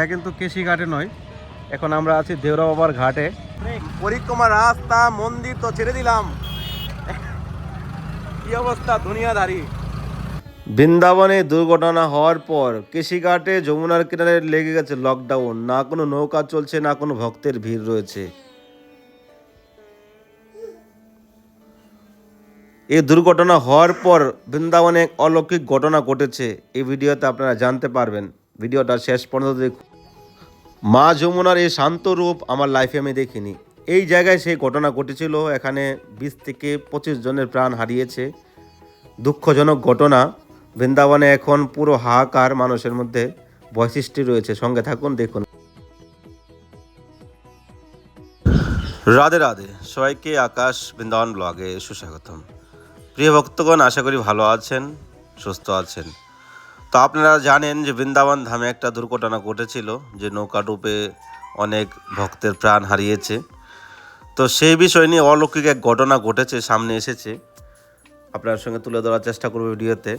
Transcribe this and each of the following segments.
এটা কিন্তু কেশি ঘাটে নয়, এখন আমরা আছি দেওরা বাবার ঘাটে। পরিক্রমা রাস্তা মন্দির তো ছেড়ে দিলাম, কি অবস্থা দুনিয়াদারি। বৃন্দাবনে দুর্ঘটনা হওয়ার পর কেশিঘাটে যমুনার কিনারে লেগে গেছে লকডাউন। না কোনো নৌকা চলছে, না কোনো ভক্তের ভিড় রয়েছে। এই দুর্ঘটনা হওয়ার পর বৃন্দাবনে এক অলৌকিক ঘটনা ঘটেছে। এই ভিডিওতে আপনারা জানতে পারবেন, ভিডিওটা শেষ পর্যন্ত দেখুন। মা যমুনার এই শান্ত রূপ আমার লাইফে আমি দেখিনি। এই জায়গায় সেই ঘটনা ঘটেছিল, এখানে 20 থেকে 25 জনের প্রাণ হারিয়েছে। দুঃখজনক ঘটনা। বৃন্দাবনে এখন পুরো হাহাকার, মানুষের মধ্যে ভয় সৃষ্টি রয়েছে। সঙ্গে থাকুন, দেখুন। রাধে রাধে সবাইকে, আকাশ বৃন্দাবন ব্লগে সুস্বাগতম। প্রিয় ভক্তগণ, আশা করি ভালো আছেন, সুস্থ আছেন। তো আপনারা জানেন যে বৃন্দাবন ধামে একটা দুর্ঘটনা ঘটেছিল, যে নৌকা ডুবে অনেক ভক্তের প্রাণ হারিয়েছে। তো সেই বিষয় নিয়ে অলৌকিক এক ঘটনা ঘটেছে, সামনে এসেছে, আপনার সঙ্গে তুলে ধরার চেষ্টা করব ভিডিওতে।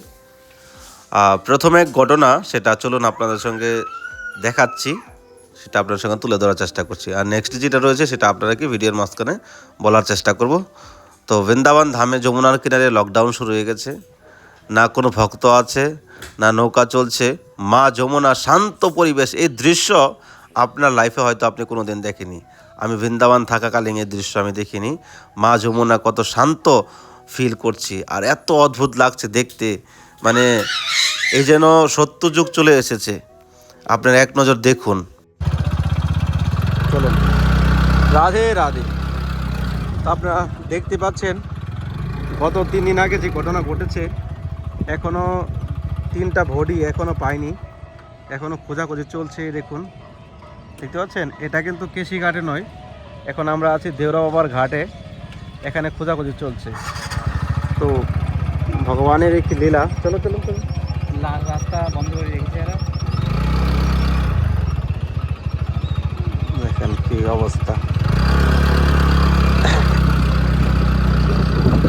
প্রথমে এক ঘটনা, সেটা চলুন আপনাদের সঙ্গে দেখাচ্ছি, সেটা আপনার সঙ্গে তুলে ধরার চেষ্টা করছি। আর নেক্সট যেটা রয়েছে সেটা আপনাদেরকে ভিডিওর মাঝখানে বলার চেষ্টা করব। তো বৃন্দাবন ধামে যমুনার কিনারে লকডাউন শুরু হয়ে গেছে। না কোনো ভক্ত আছে, না নৌকা চলছে। মা যমুনা শান্ত পরিবেশ, এই দৃশ্য আপনার লাইফে হয়তো আপনি কোনো দিন দেখেনি। আমি বৃন্দাবন থাকাকালীন এই দৃশ্য আমি দেখিনি। মা যমুনা কত শান্ত ফিল করছি, আর এত অদ্ভুত লাগছে দেখতে, মানে এই যেন সত্যযুগ চলে এসেছে। আপনারা এক নজর দেখুন। চলুন, রাধে রাধে। আপনারা দেখতে পাচ্ছেন গত 3 দিন আগে যে ঘটনা ঘটেছে, এখনও 3টা বডি এখনও পাইনি, এখনও খোঁজাখুঁজি চলছে। দেখুন, দেখতে পাচ্ছেন, এটা কিন্তু কেশি ঘাটে নয়, এখন আমরা আছি দেওরা বাবার ঘাটে, এখানে খোঁজাখুঁজি চলছে। তো ভগবানের একটি লীলা। চলো চলো চলো, রাস্তা বন্ধ করে রেখেছে এরা। দেখেন কি অবস্থা,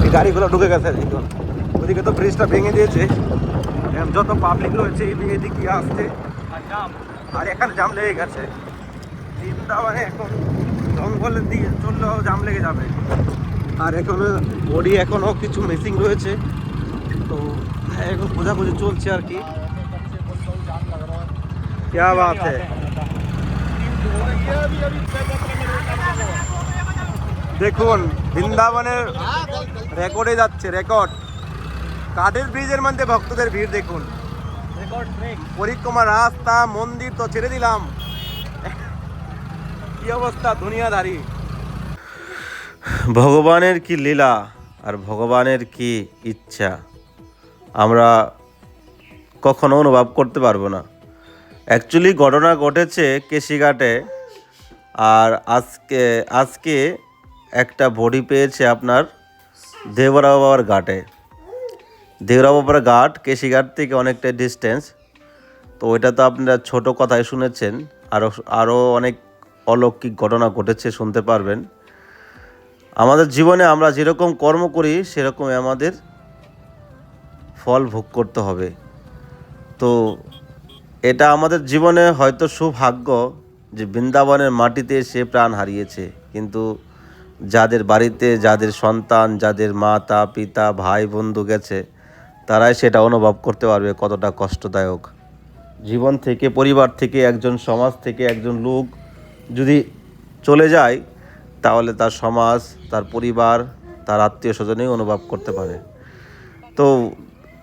এই গাড়িগুলো ঢুকে গেছে। দেখুন, ওদিকে তো ব্রিজটা ভেঙে দিয়েছে, এখন যত পাবলিক রয়েছে এদিক দিয়ে আসছে, আর এখানে জাম লেগে গেছে। বৃন্দাবনে এখন জঙ্গলের দিকে চললেও জাম লেগে যাবে। আর এখনো বডি এখনও কিছু মিসিং রয়েছে, তো এখন খোঁজাখুঁজি চলছে আর কি। क्या बात है। দেখুন, বৃন্দাবনের রেকর্ডে যাচ্ছে, রেকর্ড। কাঠের ব্রিজের মধ্যে ভক্তদের ভিড় দেখুন। পরিক্রমা রাস্তা মন্দির তো ছেড়ে দিলাম, কি অবস্থা দুনিয়াদারি। ভগবানের কি লীলা আর ভগবানের কি ইচ্ছা আমরা কখনো অনুভব করতে পারবো না। অ্যাকচুয়ালি ঘটনা ঘটেছে কেশিঘাটে, আর আজকে একটা বডি পেয়েছে আপনার দেওরা বাবার ঘাটে। দেওরা বাবার ঘাট কেশিঘাট থেকে অনেকটা ডিস্টেন্স। তো ওইটা তো আপনারা ছোট কথায় শুনেছেন, আরও অনেক অলৌকিক ঘটনা ঘটেছে, শুনতে পারবেন। আমাদের জীবনে আমরা যেরকম কর্ম করি সেরকমই আমাদের ফল ভোগ করতে হবে। তো এটা আমাদের জীবনে হয়তো সৌভাগ্য যে বৃন্দাবনের মাটিতে সে প্রাণ হারিয়েছে, কিন্তু যাদের বাড়িতে, যাদের সন্তান, যাদের মাতা পিতা ভাই বন্ধু গেছে, তারাই সেটা অনুভব করতে পারবে কতটা কষ্টদায়ক। জীবন থেকে, পরিবার থেকে, একজন সমাজ থেকে একজন লোক যদি চলে যায়, তাহলে তার সমাজ, তার পরিবার, তার আত্মীয় স্বজনেই অনুভব করতে পারে। তো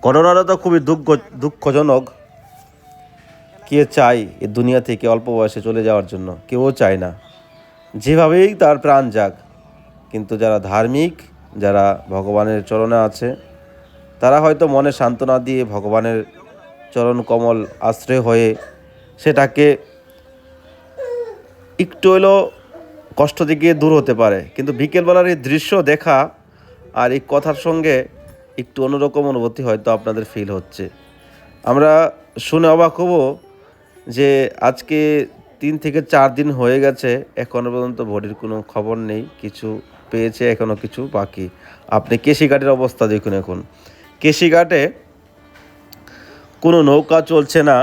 ঘটনাটা তো খুবই দুঃখজনক। কে চায় এই দুনিয়া থেকে অল্প বয়সে চলে যাওয়ার জন্য? কেউ চায় না, যেভাবেই তার প্রাণ যাক। কিন্তু যারা ধার্মিক, যারা ভগবানের চরণে আছে, তারা হয়তো মনে সান্ত্বনা দিয়ে ভগবানের চরণ কমল আশ্রয় হয়ে সেটাকে একটু হলেও কষ্ট থেকে দূর হতে পারে। কিন্তু বিকেলবেলার এই দৃশ্য দেখা আর এই কথার সঙ্গে একটু অন্যরকম অনুভূতি হয়তো আপনাদের ফিল হচ্ছে। আমরা শুনে অবাক হব যে আজকে 3 থেকে 4 দিন হয়ে গেছে, এখনও পর্যন্ত বডির কোনো খবর নেই। কিছু পেয়েছে, এখনও কিছু বাকি। আপনি কেশিঘাটের অবস্থা দেখুন। এখন কেশিঘাটে কোনো নৌকা চলছে না,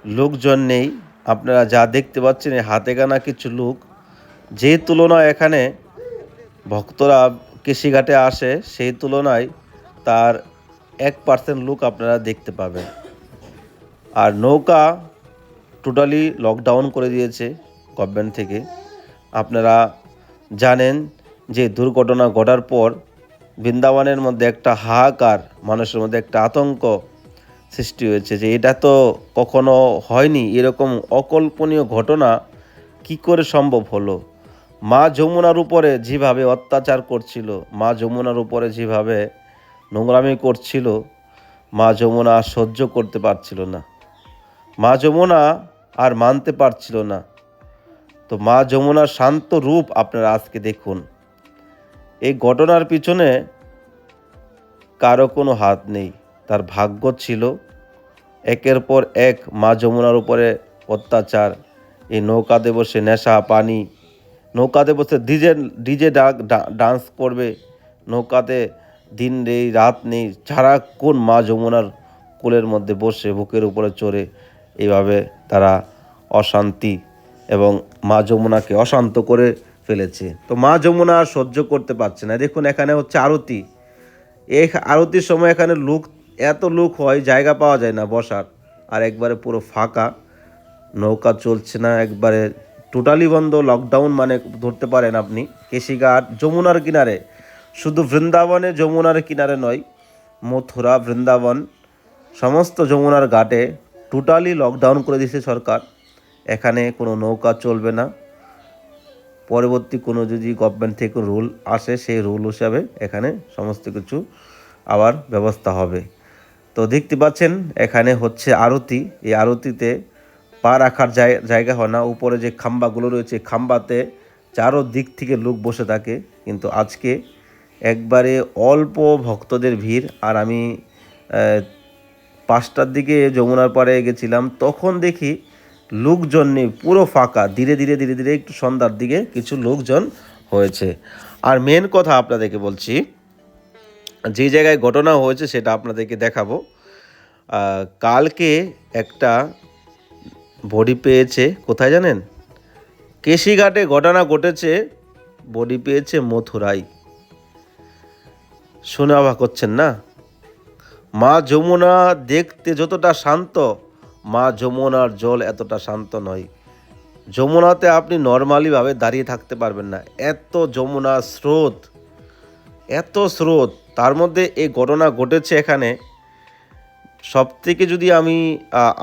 লোকজন নেই, আপনারা যা দেখতে পাচ্ছেন এই হাতে গোনা কিছু লোক, যে তুলনায় এখানে ভক্তরা কেশিঘাটে আসে সেই তুলনায় তার 1% লোক আপনারা দেখতে পাবেন। আর নৌকা টোটালি লকডাউন করে দিয়েছে গভর্নমেন্ট থেকে। আপনারা জানেন যে দুর্ঘটনা ঘটার পর বৃন্দাবনের মধ্যে একটা হাহাকার, মানুষের মধ্যে একটা আতঙ্ক সৃষ্টি হয়েছে যে এটা তো কখনো হয়নি, এরকম অকল্পনীয় ঘটনা কি করে সম্ভব হলো। মা যমুনার উপরে যেভাবে অত্যাচার করছিল, মা যমুনার উপরে যেভাবে নোংরামি করছিল, মা যমুনা আর সহ্য করতে পারছিল না, মা যমুনা আর মানতে পারছিল না। তো মা যমুনার শান্ত রূপ আপনারা আজকে দেখুন। এই ঘটনার পিছনে কারো কোনো হাত নেই, তার ভাগ্য ছিল। একের পর এক মা যমুনার উপরে অত্যাচার, এই নৌকাতে বসে নেশা পানি, নৌকাতে বসে ডিজে ডান্স করবে, নৌকাতে দিন নেই রাত নেই, সারাক্ষণ মা যমুনার কোলের মধ্যে বসে বুকের উপরে চড়ে এইভাবে তারা অশান্তি এবং মা যমুনাকে অশান্ত করে ফেলেছে। তো মা যমুনা আর সহ্য করতে পারছে না। দেখুন এখানে হচ্ছে আরতি, এই আরতির সময় এখানে লোক, এত লোক হয় জায়গা পাওয়া যায় না বসার, আর একবারে পুরো ফাঁকা, নৌকা চলছে না, একবারে টোটালি বন্ধ, লকডাউন মানে ধরতে পারেন আপনি। কেশিঘাট যমুনার কিনারে, শুধু বৃন্দাবনে যমুনার কিনারে নয়, মথুরা বৃন্দাবন সমস্ত যমুনার ঘাটে টোটালি লকডাউন করে দিয়েছে সরকার। এখানে কোনো নৌকা চলবে না। পরবর্তী কোনো যদি গভর্নমেন্ট থেকে রুল আসে সেই রুল হিসাবে এখানে সমস্ত কিছু আবার ব্যবস্থা হবে। তো দেখতে পাচ্ছেন এখানে হচ্ছে আরতি, এই আরতিতে পা রাখার জায়গা হয় না, উপরে যে খাম্বাগুলো রয়েছে খাম্বাতে চারো দিক থেকে লোক বসে থাকে। কিন্তু আজকে একবারে অল্প ভক্তদের ভিড়। আর আমি 5টার দিকে যমুনার পাড়ে গেছিলাম, তখন দেখি লোকজন নেই, পুরো ফাঁকা। ধীরে ধীরে ধীরে ধীরে একটু সন্ধ্যার দিকে কিছু লোকজন হয়েছে। আর মেন কথা আপনাদেরকে বলছি, যে জায়গায় ঘটনা হয়েছে সেটা আপনাদেরকে দেখাবো। কালকে একটা বডি পেয়েছে কোথায় জানেন? কেশিঘাটে ঘটনা ঘটেছে, বডি পেয়েছে মথুরাই। শুনে অবাক হচ্ছেন না? মা যমুনা দেখতে যতটা শান্ত, মা যমুনার জল এতটা শান্ত নয়। যমুনাতে আপনি নর্মালিভাবে দাঁড়িয়ে থাকতে পারবেন না, এত যমুনার স্রোত, এত স্রোত। তার মধ্যে এই ঘটনা ঘটেছে এখানে। সব থেকে যদি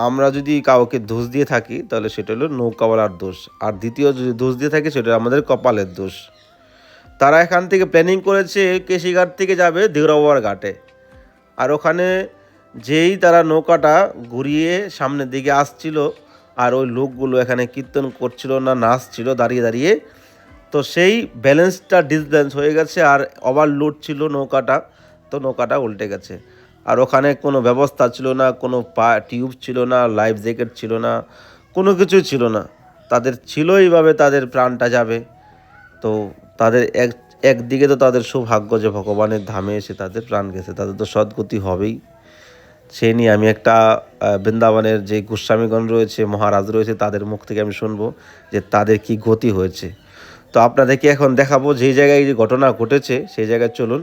আমরা যদি কাউকে দোষ দিয়ে থাকি তাহলে সেটা হলো নৌকাওয়ালার দোষ, আর দ্বিতীয় যদি দোষ দিয়ে থাকি সেটা আমাদের কপালের দোষ। তারা এখান থেকে প্ল্যানিং করেছে কেশিঘাট থেকে যাবে দেউরাবাবার ঘাটে, আর ওখানে যেই তারা নৌকাটা ঘুরিয়ে সামনের দিকে আসছিল, আর ওই লোকগুলো এখানে কীর্তন করছিল না নাচছিল দাঁড়িয়ে দাঁড়িয়ে, তো সেই ব্যালেন্সটা ডিসব্যালেন্স হয়ে গেছে, আর ওভারলোড ছিল নৌকাটা, তো নৌকাটা উল্টে গেছে। আর ওখানে কোনো ব্যবস্থা ছিল না, কোনো টিউব ছিল না, লাইফ জ্যাকেট ছিল না, কোনো কিছুই ছিল না। তাদের ছিল এইভাবে তাদের প্রাণটা যাবে। তো তাদের একদিকে তো তাদের সৌভাগ্য যে ভগবানের ধামে এসে তাদের প্রাণ গেছে, তাদের তো সদ্গতি হবেই। সেই নিয়ে আমি একটা বৃন্দাবনের যে গোস্বামীগণ রয়েছে, মহারাজ রয়েছে, তাদের মুখ থেকে আমি শুনবো যে তাদের কি গতি হয়েছে। তো আপনাদেরকে এখন দেখাবো যেই জায়গায় যে ঘটনা ঘটেছে সেই জায়গায় চলুন।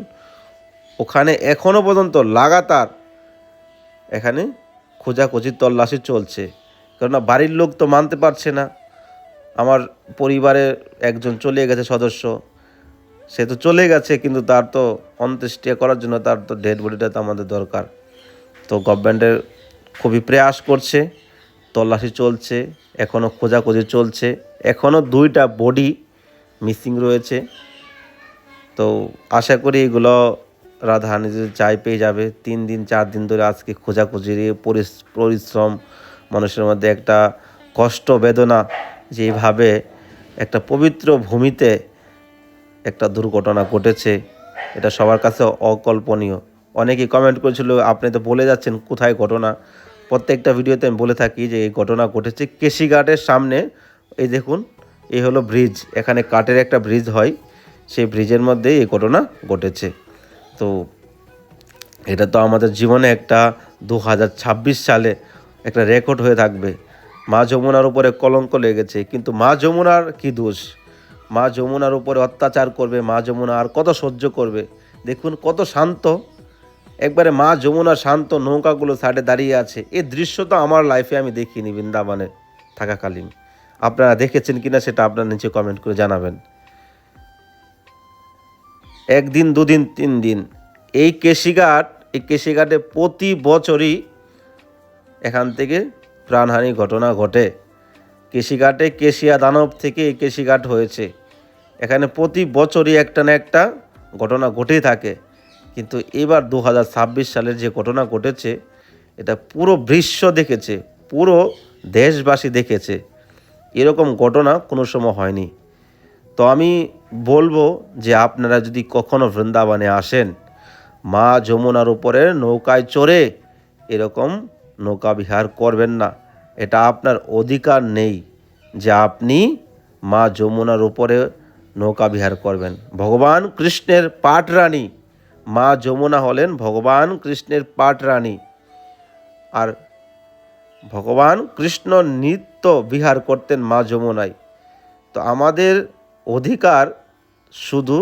ওখানে এখনও পর্যন্ত লাগাতার এখানে খোঁজাখুঁজির তল্লাশি চলছে, কেননা বাড়ির লোক তো মানতে পারছে না। আমার পরিবারের একজন চলে গেছে সদস্য, সে তো চলে গেছে, কিন্তু তার তো অন্ত্যেষ্টিক্রিয়া করার জন্য তার তো ডেড বডিটা তো আমাদের দরকার। তো গভর্নমেন্টের খুবই প্রয়াস করছে, তল্লাশি চলছে, এখনও খোঁজাখুঁজি চলছে, এখনও 2টা বডি মিসিং রয়েছে। তো আশা করি এগুলো রাধারানী যদি চাই পেয়ে যাবে। 3 দিন 4 দিন ধরে আজকে খোঁজাখুঁজির পরিশ্রম, মানুষের মধ্যে একটা কষ্ট বেদনা, যেভাবে একটা পবিত্র ভূমিতে একটা দুর্ঘটনা ঘটেছে, এটা সবার কাছে অকল্পনীয়। অনেকেই কমেন্ট করেছিল আপনি তো বলে যাচ্ছেন কোথায় ঘটনা। প্রত্যেকটা ভিডিওতে আমি বলে থাকি যে এই ঘটনা ঘটেছে কেশিঘাটের সামনে। এই দেখুন, এই হলো ব্রিজ, এখানে কাঠের একটা ব্রিজ হয়, সেই ব্রিজের মধ্যেই এই ঘটনা ঘটেছে। তো এটা তো আমাদের জীবনে একটা 2026 সালে একটা রেকর্ড হয়ে থাকবে মা যমুনার উপরে কলঙ্ক লেগেছে, কিন্তু মা যমুনার কি দোষ? মা যমুনার উপরে অত্যাচার করবে, মা যমুনা আর কত সহ্য করবে? দেখুন কত শান্ত, একবারে মা যমুনা শান্ত, নৌকাগুলো সাইডে দাঁড়িয়ে আছে। এই দৃশ্য তো আমার লাইফে আমি দেখিনি বৃন্দাবনে থাকাকালীন। আপনারা দেখেছেন কিনা সেটা আপনার নিচে কমেন্ট করে জানাবেন। একদিন, দুদিন, 3 দিন এই কেশিঘাটে প্রতি বছরই এখান থেকে প্রাণহানি ঘটনা ঘটে। কেশিঘাটে কেশিয়া দানব থেকে এই কেশিঘাট হয়েছে। এখানে প্রতি বছরই একটা না একটা ঘটনা ঘটেই থাকে। কিন্তু এবার 2026 সালের যে ঘটনা ঘটেছে, এটা পুরো বিশ্ব দেখেছে, পুরো দেশবাসী দেখেছে। এরকম ঘটনা কোনো সময় হয়নি। তো আমি বলবো যে আপনারা যদি কখনো বৃন্দাবনে আসেন, মা যমুনার উপরে নৌকায় চড়ে এরকম নৌকা বিহার করবেন না। এটা আপনার অধিকার নেই যে আপনি মা যমুনার উপরে নৌকা বিহার করবেন। ভগবান কৃষ্ণের পাটরানী মা যমুনা হলেন ভগবান কৃষ্ণের পাটরানী। আর ভগবান কৃষ্ণ নিত্য বিহার করতেন মা যমুনায়। তো আমাদের অধিকার শুধু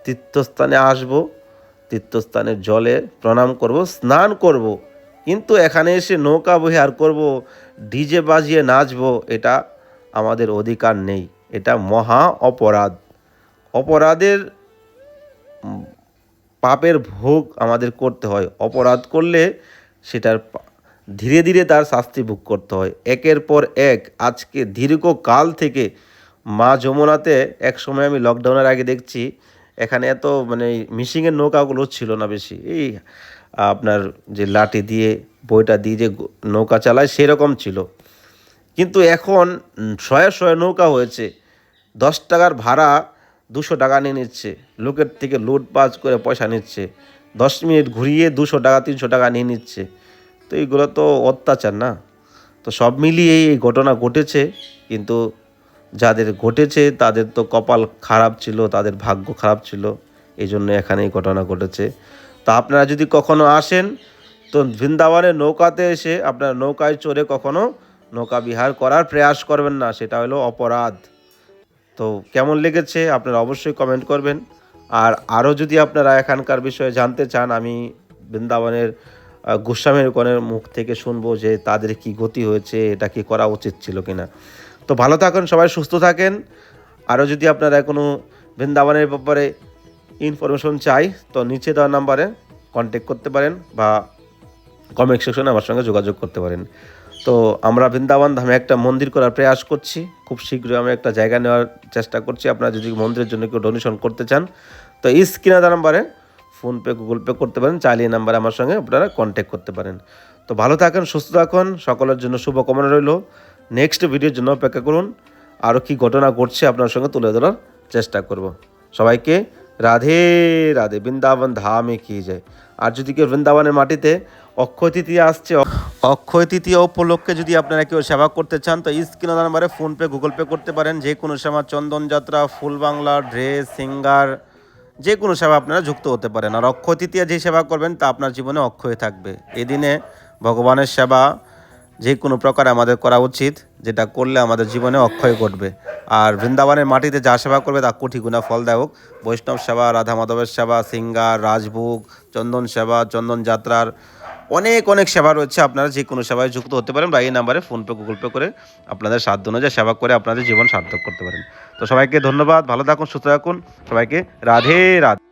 তীর্থস্থানে আসব, তীর্থস্থানের জলে প্রণাম করব, স্নান করব, কিন্তু এখানে এসে নৌকা বিহার করব, ডিজে বাজিয়ে নাচব, এটা আমাদের অধিকার নেই। এটা মহা অপরাধ। অপরাধের পাপের ভোগ আমাদের করতে হয়। অপরাধ করলে সেটার ধীরে ধীরে তার শাস্তি ভোগ করতে হয়, একের পর এক। আজকে দীর্ঘকাল থেকে মা যমুনাতে, এক সময় আমি লকডাউনের আগে দেখছি এখানে এত মিশিংয়ের নৌকাগুলো ছিল না বেশি। এই আপনার যে লাঠি দিয়ে বইটা দিয়ে যে নৌকা চালায় সেরকম ছিল। কিন্তু এখন শয়ে শয়ে নৌকা হয়েছে। 10 টাকার ভাড়া 200 টাকা নিয়ে নিচ্ছে, লোকের থেকে লুটপাট করে পয়সা নিচ্ছে। 10 মিনিট ঘুরিয়ে 200 টাকা 300 টাকা নিয়ে নিচ্ছে। তো এইগুলো তো অত্যাচার না? তো সব মিলিয়ে এই ঘটনা ঘটেছে। কিন্তু যাদের ঘটেছে তাদের তো কপাল খারাপ ছিল, তাদের ভাগ্য খারাপ ছিল, এই জন্য এখানে এই ঘটনা ঘটেছে। তো আপনারা যদি কখনো আসেন, তো বৃন্দাবনের নৌকাতে এসে আপনারা নৌকায় চড়ে কখনো নৌকা বিহার করার প্রয়াস করবেন না, সেটা হলো অপরাধ। তো কেমন লেগেছে আপনারা অবশ্যই কমেন্ট করবেন। আর আরও যদি আপনারা এখানকার বিষয়ে জানতে চান, আমি বৃন্দাবনের গোস্বামীর গণের মুখ থেকে শুনবো যে তাদের কি গতি হয়েছে, এটা কি করা উচিত ছিল কিনা। তো ভালো থাকুন সবাই, সুস্থ থাকেন। আরও যদি আপনারা কোনো বৃন্দাবনের ব্যাপারে ইনফরমেশন চাই, তো নিচে দেওয়া নাম্বারে কন্ট্যাক্ট করতে পারেন বা কমেন্ট সেকশনে আমার সঙ্গে যোগাযোগ করতে পারেন। তো আমরা বৃন্দাবন ধামে একটা মন্দির করার প্রয়াস করছি। খুব শীঘ্রই আমরা একটা জায়গা নেওয়ার চেষ্টা করছি। আপনারা যদি মন্দিরের জন্য কেউ ডোনেশন করতে চান, তো এই স্ক্রিনে দেওয়া নাম্বারে ফোনপে, গুগল পে করতে পারেন, চাইলে এই নাম্বারে আমার সঙ্গে আপনারা কন্ট্যাক্ট করতে পারেন। তো ভালো থাকেন, সুস্থ থাকুন, সকলের জন্য শুভকামনা রইল। নেক্সট ভিডিওর জন্য অপেক্ষা করুন। আরও কি ঘটনা ঘটছে আপনার সঙ্গে তুলে ধরার চেষ্টা করব। সবাইকে রাধে রাধে, বৃন্দাবন ধামে কি যায়। আর যদি কেউ বৃন্দাবনের মাটিতে অক্ষয় তৃতীয়া আসছে, অক্ষয় তৃতীয়া উপলক্ষে যদি আপনারা কেউ সেবা করতে চান, তো স্ক্রিনে দেওয়া নাম্বারে ফোনপে, গুগল পে করতে পারেন। যে কোনো সেবা, চন্দন যাত্রা, ফুল বাংলা, ড্রেস, সিঙ্গার, যে কোনো সেবা আপনারা যুক্ত হতে পারেন। আর অক্ষয় তৃতীয়া যে সেবা করবেন তা আপনার জীবনে অক্ষয় থাকবে। এই দিনে ভগবানের সেবা যে কোনো প্রকার আমাদের করা উচিত, যেটা করলে আমাদের জীবনে অক্ষয় ঘটবে। আর বৃন্দাবনের মাটিতে যা সেবা করবে তা কোটি গুণা ফলদায়ক। বৈষ্ণব সেবা, রাধা মাধবের সেবা, সিঙ্গার, রাজভোগ, চন্দন সেবা, চন্দন যাত্রার অনেক অনেক সেবা রয়েছে। আপনারা যে কোনো সেবায় যুক্ত হতে পারেন বা এই নাম্বারে ফোনপে, গুগল পে করে আপনাদের সাধ্য অনুযায়ী সেবা করে আপনাদের জীবন সার্থক করতে পারেন। তো সবাইকে ধন্যবাদ, ভালো থাকুন, সুস্থ থাকুন, সবাইকে রাধে রাধে।